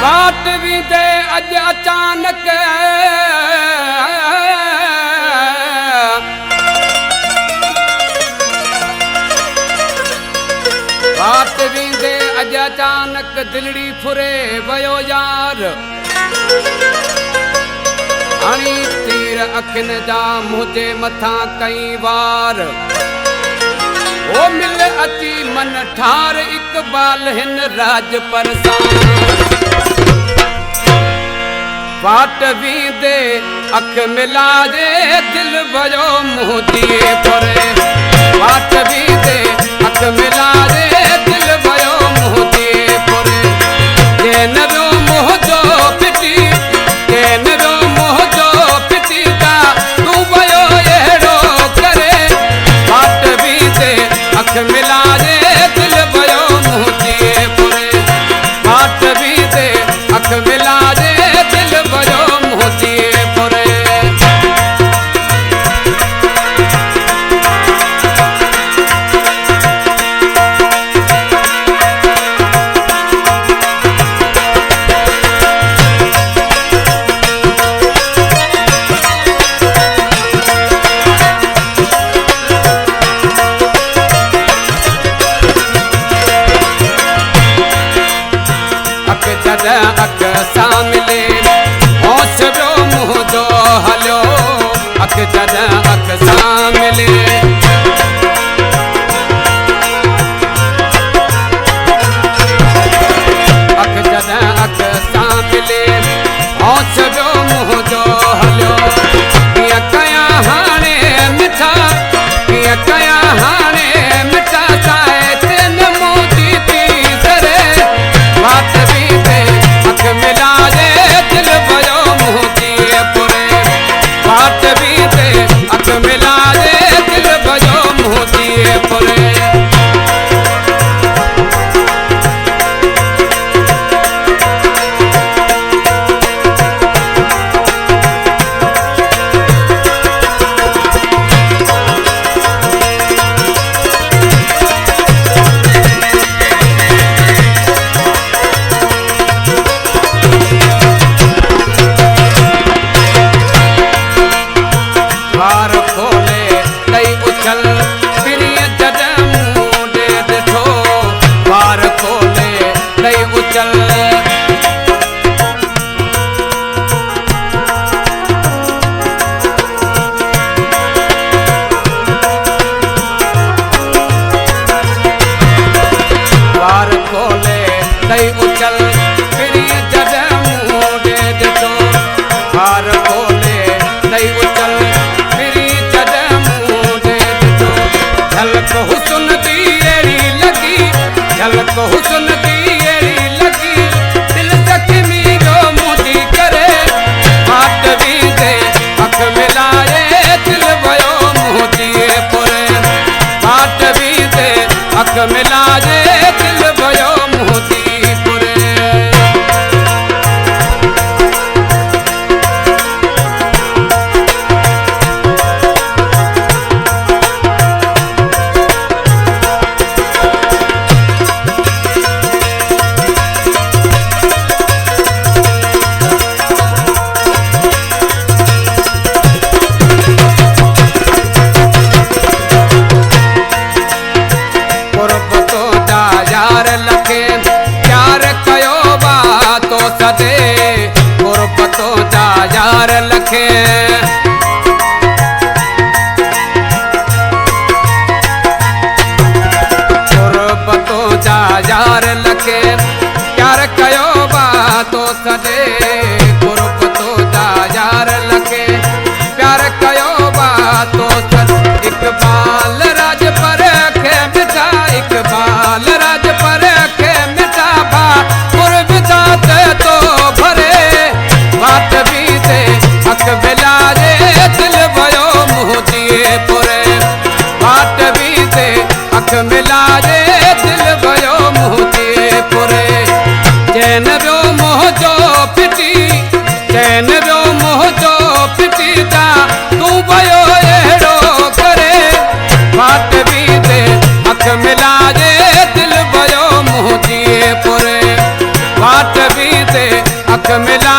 वाट भी दे अज अचानक वाट भी दे अज अचानक दिलड़ी फुरे वयो यार हणी तीर अखिन जा मुझे मथा कई वार ओ मिल अची मन ठार इकबाल हिन राज परसान वाट भी दे अख मिला दे दिल भयो मुँह दिए परे वाट भी दे अख मिला दे दिल भयो मुँह दिए परे जे नरो मुँह जो पिटी जे नरो मुँह जो पिटी का तू भयो एड़ो करे वाट भी दे अख मिला दे दिल भयो मुँह दिए परे वाट भी दे अख मिला दे दिल भयो मुँह दिए परे अख सां मिले होश जो मुँह जो हलो अख जद अख सां मिले अख जद अख सां मिले होश जो मुँह जो हलो किया कया हाणे मिठा किया कया हाणे मिठा चाहे तेन मोती थी करे वाट भी दे अख मिला दे दिल भयो मुँह दिए पुरे वाट भी दे अख मिला दे दिल भयो मुँह दिए पुरे हुस्न की एड़ी लगी दिल जख्मी जो मोदी करे वाट भी दे अख मिलाए दिल भयो मुँह दिए पुरे वाट भी दे अख मिलाए दिल भयो मुँह दिए पुरे यार लखे गुरबतो जा यार लखे प्यार कयो बातो सदे गुरबतो जा यार लखे प्यार कयो बातो सदे इकबाल राज पर खे मिठा इकबाल राज पर खे मिठा भा गुरबिता तो भरे वाट भी दे अख मिला दे दिल भयो मुँह दिए पुरे वाट भी दे अख मिला दे दिल भयो मुँह दिए पुरे चैन वो मोह जो पिटी चैन वो मोह जो पिटी ता तू भयो एड़ो करे वाट भी दे अख मिला दे दिल भयो मुँह दिए पुरे वाट भी दे दुख मिला